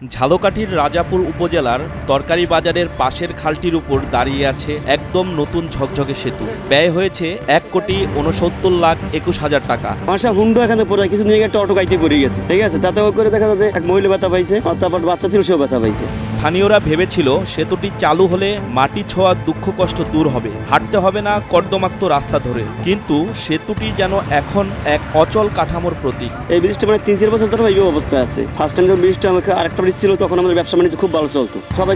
ঝালকাঠির রাজাপুর উপজেলার তরকারি বাজারের পাশের খালটির উপর দাঁড়িয়ে আছে একদম নতুন ঝকঝকে সেতু। ব্যয় হয়েছে ১,৬৯,২১,০০০ টাকা। হুন্ডো এখানে পড়ে কিছুদিন আগে একটা অটো গাইতে পড়ে গেছে, ঠিক আছে, তাতে করে দেখা যাচ্ছে এক মহিলা ব্যথা পাইছে, তারপর বাচ্চা ছিল সেও ব্যথা পাইছে। স্থানীয়রা ভেবেছিল সেতুটি চালু হলে মাটি ছোঁয়া দুঃখ কষ্ট দূর হবে, হাঁটতে হবে না কর্দমাক্ত রাস্তা ধরে, কিন্তু সেতুটি যেন এখন এক অচল কাঠামোর প্রতীক। এই ব্রিজটা মানে ৩-৪ বছর ধরে এই অবস্থা আছে। ফার্স্ট টাইম যখন ব্রিজটা আরেকটা ব্রিজ ছিল তখন আমাদের ব্যবসা বাণিজ্য খুব ভালো চলতো, সবাই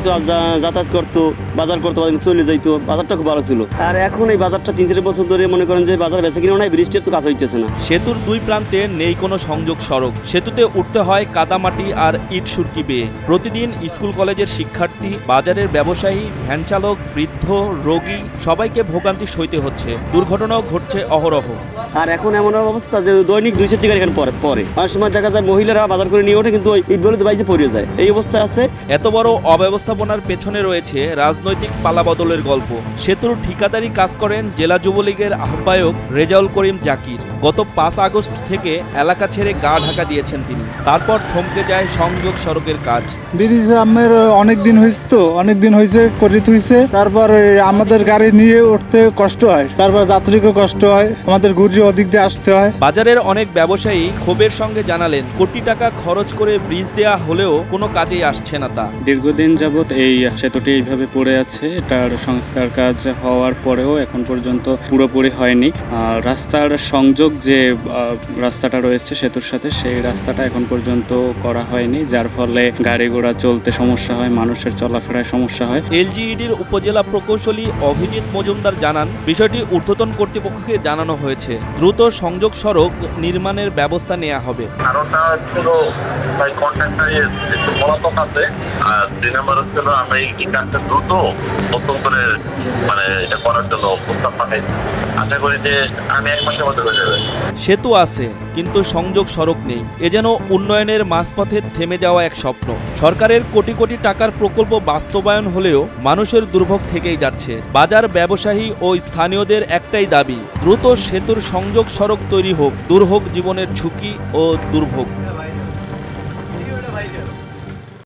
যাতায়াত করতো, বাজার করতো, চলে যাইতো, বাজারটা খুব ভালো ছিল। আর এখন এই বাজারটা ৩-৪ বছর ধরে মনে করেন যে বাজার বেচা কিনা নাই, ব্রিজটার তো কাজ হইতেছে না। সেতুর দুই প্রান্তে নেই কোনো সংযোগ সড়ক, সেতুতে উঠতে হয় কাদামাটি আর ইট সুরকি বেয়ে। প্রতিদিন স্কুল কলেজের শিক্ষার্থী, বাজারের ব্যবসায়ী, ভ্যান চালক, বৃদ্ধ, রোগী সবাইকে ভোগান্তি সইতে হচ্ছে। দুর্ঘটনাও ঘটছে অহরহ। আর এখন এমন অবস্থা যে দৈনিক ২০০ টাকা এখানে পরে অনেক সময় দেখা যায় মহিলারা বাজার করে নিয়ে ওঠে, কিন্তু ওই ইটগুলো বাইজে পড়ে যায়, এই অবস্থা আছে। এত বড় অব্যবস্থাপনার পেছনে রয়েছে রাজনৈতিক পালাবদলের গল্প। সেতুর ঠিকাদারি কাজ করেন জেলা যুবলীগের আহ্বায়ক রেজাউল করিম জাকির। গত ৫ আগস্ট থেকে এলাকা ছেড়ে গা ঢাকা দিয়েছেন তিনি। তারপর থমকে যায় সংযোগ সড়কের কাজ। ব্রিজ আমের অনেক দিন হয়েছে, তো অনেক দিন হয়েছে করিত হয়েছে, তারপর আমাদের গাড়ি নিয়ে উঠতে কষ্ট হয়, তারপর যাত্রীকে কষ্ট হয়, আমাদের ঘুরিয়ে ওদিক দিয়ে আসতে হয়। বাজারের অনেক ব্যবসায়ী ক্ষোভের সঙ্গে জানালেন, কোটি টাকা খরচ করে ব্রিজ দেয়া হলেও কোনো কাজেই আসছে না তা। দীর্ঘদিন যাবৎ এই সেতুটি এইভাবে পড়ে আছে। এটার সংস্কার কাজ হওয়ার পরেও এখন পর্যন্ত পুরোপুরি হয়নি। রাস্তার সংযোগ যে রাস্তাটা রয়েছে সেতুর সাথে, সেই রাস্তাটা এখন পর্যন্ত করা হয়নি, যার ফলে গাড়ি ঘোড়া চলতে সমস্যা হয়, মানুষের চলাফেরায় সমস্যা হয়। এলজিইডির উপজেলা প্রকৌশলী অভিজিৎ মজুমদার জানান, বিষয়টি ঊর্ধ্বতন কর্তৃপক্ষকে জানানো হয়েছে। দ্রুত সংযোগ সড়ক নির্মাণের ব্যবস্থা নেওয়া হবে। কারণটা হচ্ছিল ভাই কন্ট্রাক্টরের একটু পলাতক আছে, আর ২ নম্বর হচ্ছিল আমরা এই কাজটা দ্রুত নতুন করে মানে এটা করার জন্য প্রস্তাব পাঠাইছি। আশা করি যে আমি ১ মাসের মধ্যে হয়ে যাবে। সেতু আছে কিন্তু সংযোগ সড়ক নেই, এ যেন উন্নয়নের মাঝপথে থেমে যাওয়া এক স্বপ্ন। সরকারের কোটি কোটি টাকার প্রকল্প বাস্তবায়ন হলেও মানুষের দুর্ভোগ থেকেই যাচ্ছে। বাজার ব্যবসায়ী ও স্থানীয়দের একটাই দাবি, দ্রুত সেতুর সংযোগ সড়ক তৈরি হোক, দূর হোক জীবনের ঝুঁকি ও দুর্ভোগ।